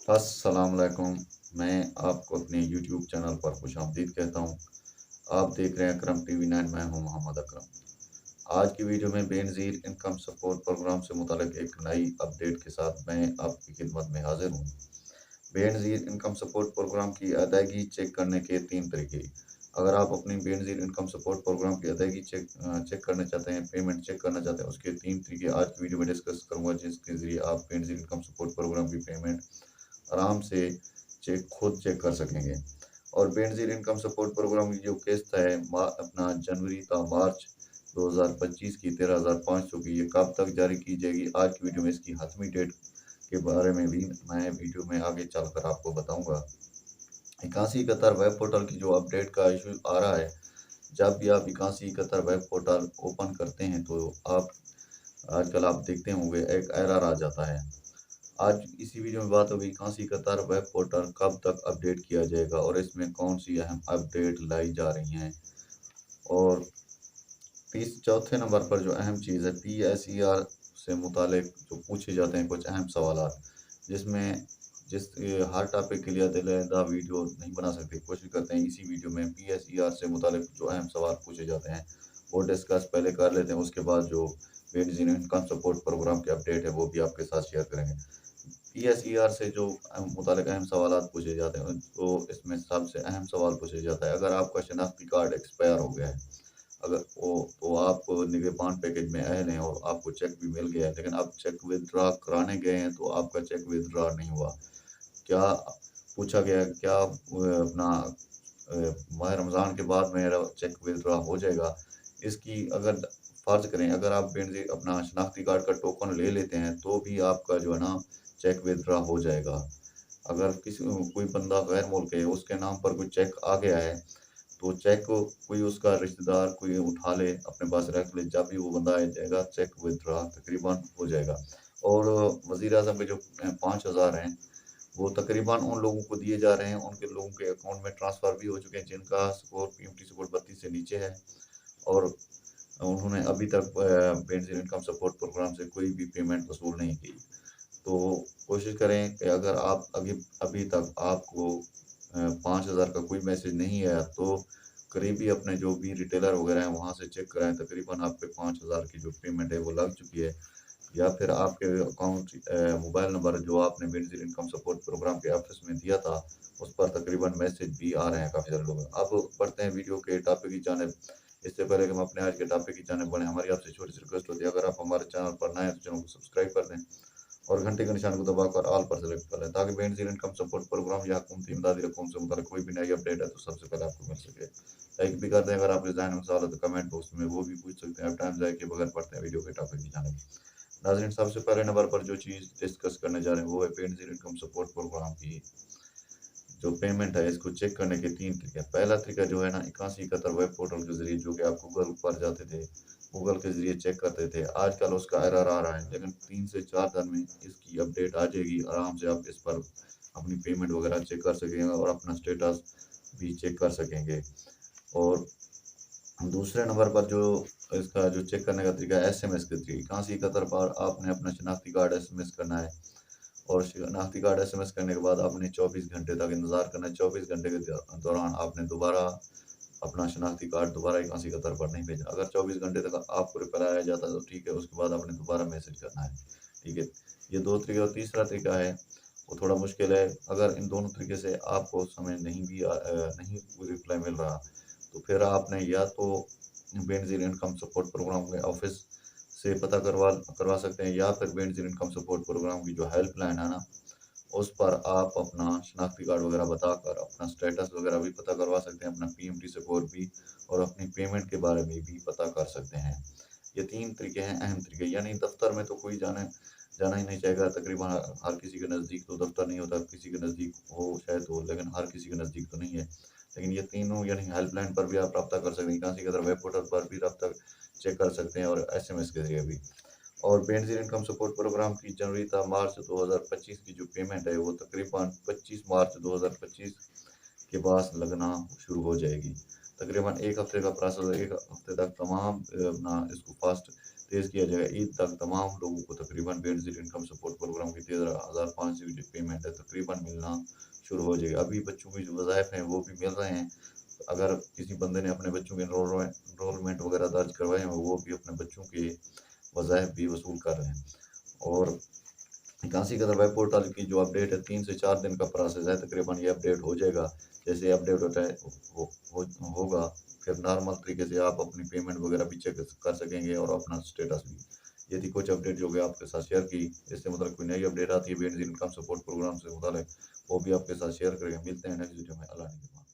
अस्सलाम वालेकुम। मैं आपको अपने यूट्यूब चैनल पर खुशामदीद कहता हूँ। आप देख रहे हैं अकरम टीवी 9। मैं हूँ मोहम्मद अकरम। आज की वीडियो में बेनज़ीर इनकम सपोर्ट प्रोग्राम से मुताल्लिक़ एक नई अपडेट के साथ मैं आपकी खिदमत में हाज़िर हूँ। बेनज़ीर इनकम सपोर्ट प्रोग्राम की अदायगी चेक करने के 3 तरीके। अगर आप अपनी बेनज़ीर इनकम सपोर्ट प्रोग्राम की अदायगी चेक करना चाहते हैं, पेमेंट चेक करना चाहते हैं, उसके 3 तरीके आज की वीडियो में डिस्कस करूँगा, जिसके ज़रिए आप बेनज़ीर इनकम सपोर्ट प्रोग्राम की पेमेंट आराम से खुद चेक कर सकेंगे। और बेनज़ीर इनकम सपोर्ट प्रोग्राम की जो किस्त है अपना जनवरी ता मार्च 2025 की 13,500 की, ये कब तक जारी की जाएगी, आज की वीडियो में इसकी हतमी डेट के बारे में भी मैं वीडियो में आगे चलकर आपको बताऊंगा। 8171 वेब पोर्टल की जो अपडेट का इशू आ रहा है, जब भी आप 8171 वेब पोर्टल ओपन करते हैं तो आप आजकल आप देखते होंगे एक एरर आ जाता है। आज इसी वीडियो में बात होगी कौन सी कतार वेब पोर्टल कब तक अपडेट किया जाएगा और इसमें कौन सी अहम अपडेट लाई जा रही हैं। और तीस चौथे नंबर पर जो अहम चीज़ है, PSER से मुतालिक जो पूछे जाते हैं कुछ अहम सवालात, जिसमें हर टॉपिक के लिए अलग-अलग वीडियो नहीं बना सकते, कोशिश करते हैं इसी वीडियो में PSER से मुतालिक जो अहम सवाल पूछे जाते हैं वो डिस्कस पहले कर लेते हैं। उसके बाद जो बेनज़ीर इनकम सपोर्ट प्रोग्राम की अपडेट है वो भी आपके साथ शेयर करेंगे। PSER से जो मुतालिक अहम सवालात पूछे जाते हैं, तो इसमें सबसे अहम सवाल पूछा जाता है, अगर आपका शनाख्ती कार्ड एक्सपायर हो गया है, अगर वो तो आप निगहबान पैकेज में अहल हैं और आपको चेक भी मिल गया है, लेकिन आप चेक विथड्रॉ कराने गए हैं तो आपका चेक विथड्रॉ नहीं हुआ। क्या पूछा गया, क्या अपना माह रमज़ान के बाद मेरा चेक विथड्रॉ हो जाएगा? इसकी अगर फ़र्ज़ करें, अगर आप बेनज़ीर अपना शनाख्ती कार्ड का टोकन ले लेते हैं तो भी आपका जो है ना चेक विथड्रॉ हो जाएगा। अगर कोई बंदा गैर मुल्क है, उसके नाम पर कोई चेक आ गया है, तो चेक कोई उसका रिश्तेदार कोई उठा ले, अपने पास रख ले, जब भी वो बंदा आ जाएगा चेक विथड्रॉ तकरीबन हो जाएगा। और वज़ीर-ए-आज़म के जो 5,000 हैं, वो तकरीबन उन लोगों को दिए जा रहे हैं, उनके लोगों के अकाउंट में ट्रांसफ़र भी हो चुके हैं जिनका स्कोर पीएमटी स्कोर 32 से नीचे है और उन्होंने अभी तक बेनज़ीर इनकम सपोर्ट प्रोग्राम से कोई भी पेमेंट वसूल नहीं की। तो कोशिश करें कि अगर आप अभी अभी तक आपको 5,000 का कोई मैसेज नहीं आया तो करीबी अपने जो भी रिटेलर वगैरह हैं वहाँ से चेक कराएँ, तकरीबन आपके 5,000 की जो पेमेंट है वो लग चुकी है। या फिर आपके अकाउंट मोबाइल नंबर जो आपने बेनज़ीर इनकम सपोर्ट प्रोग्राम के ऑफिस में दिया था, उस पर तकरीबन मैसेज भी आ रहे हैं काफ़ी सारे लोग। अब बढ़ते हैं वीडियो के टॉपिक की जानिब। इससे पहले कि हम अपने आज के टॉपिक की जानिब बढ़ें, हमारी आपसे छोटी-सी रिक्वेस्ट होती है, अगर आप हमारे चैनल पर नए हैं तो चैनल को सब्सक्राइब कर दें और घंटे के निशान को दबाकर ऑल पर सेलेक्ट कर लें, ताकि बेनज़ीर इनकम सपोर्ट प्रोग्राम या हुकूमती इमदादी रकूम से मुताल्लिक़ कोई भी नई अपडेट है तो सबसे पहले आपको मिल सके। लाइक भी कर दें, अगर आपके ज़हन में सवाल है तो कमेंट बॉक्स में वो भी पूछ सकते हैं। अब टाइम ज़ाया किए बगैर बढ़ते हैं वीडियो के टॉपिक की जानिब। नाज़रीन, सबसे पहले नंबर पर जो चीज़ डिस्कस करने जा रहे हैं वो है बेनज़ीर इनकम सपोर्ट प्रोग्राम की जो पेमेंट है, इसको चेक करने के 3 तरीके हैं। पहला तरीका जो है ना, 8171 वेब पोर्टल के ज़रिए, जो कि आप गूगल पर जाते थे, गूगल के ज़रिए चेक करते थे। आजकल उसका एरर आ रहा है, लेकिन 3 से 4 दिन में इसकी अपडेट आ जाएगी। आराम से आप इस पर अपनी पेमेंट वगैरह चेक कर सकेंगे और अपना स्टेटस भी चेक कर सकेंगे। और दूसरे नंबर पर जो इसका जो चेक करने का तरीका है, एसएमएस के ज़रिए 8171 पर आपने अपना शनाख्ती कार्ड एसएमएस करना है और शनाख्ती कार्ड एसएमएस करने के बाद आपने 24 घंटे तक इंतज़ार करना है। 24 घंटे के दौरान आपने दोबारा अपना शनाख्ती कार्ड दोबारा 8171 पर नहीं भेजना। अगर 24 घंटे तक आपको रिप्लाई आ जाता है तो ठीक है, उसके बाद आपने दोबारा मैसेज करना है। ठीक है, ये 2 तरीके। और तीसरा तरीका है, वो थोड़ा मुश्किल है। अगर इन दोनों तरीके से आपको समय नहीं कोई रिप्लाई मिल रहा, तो फिर आपने या तो बेनज़ीर इनकम सपोर्ट प्रोग्राम के ऑफ़िस से पता करवा सकते हैं, या फिर बेनज़ीर इनकम सपोर्ट प्रोग्राम की जो हेल्पलाइन है ना, उस पर आप अपना शनाख्ती कार्ड वगैरह बताकर अपना स्टेटस वगैरह भी पता करवा सकते हैं, अपना पीएमटी स्कोर भी, और अपनी पेमेंट के बारे में भी पता कर सकते हैं। ये 3 तरीके हैं, अहम तरीके। यानी दफ़्तर में तो कोई जाना ही नहीं चाहेगा, तकरीबन हर किसी के नज़दीक तो दफ़्तर नहीं होता, किसी के नज़दीक हो शायद हो, लेकिन हर किसी के नज़दीक तो नहीं है। लेकिन ये तीनों यानी हेल्पलाइन पर भी आप रब्ता कर सकते हैं, कहाँ से वेब पोर्टल पर भी रब्ता चेक कर सकते हैं और एसएमएस के ज़रिए भी। और बेनज़ीर इनकम सपोर्ट प्रोग्राम की जनवरी ता मार्च 2025 की जो पेमेंट है वो तकरीबन 25 मार्च 2025 के बाद लगना शुरू हो जाएगी। तकरीबन 1 हफ्ते का प्रोसेस है, 1 हफ्ते तक तमाम अपना इसको फास्ट तेज़ किया जाएगा। ईद तक तमाम लोगों को तकरीबन बेनज़ीर इनकम सपोर्ट प्रोग्राम की 13,500 जो पेमेंट है तकरीबन मिलना शुरू हो जाएगी। अभी बच्चों की जो वज़ाइफ हैं वो भी मिल रहे हैं। अगर किसी बंदे ने अपने बच्चों के एनरोलमेंट वगैरह दर्ज करवाए हैं, वो भी अपने बच्चों के वज़ाइफ भी वसूल कर रहे हैं। और गांसी कदर वेब पोर्टल की जो अपडेट है 3 से 4 दिन का प्रोसेस है, तकरीबन ये अपडेट हो जाएगा। जैसे अपडेट होता है होगा, फिर नॉर्मल तरीके से आप अपनी पेमेंट वगैरह भी चेक कर सकेंगे और अपना स्टेटस भी। ये थी कुछ अपडेट जो कि आपके साथ शेयर की। इससे मतलब कोई नई अपडेट आती है बेनज़ीर इनकम सपोर्ट प्रोग्राम से मुताल्लिक, वो भी आपके साथ शेयर करेंगे। मिलते हैं नेक्स्ट वीडियो में। अल्लाह निगहबान।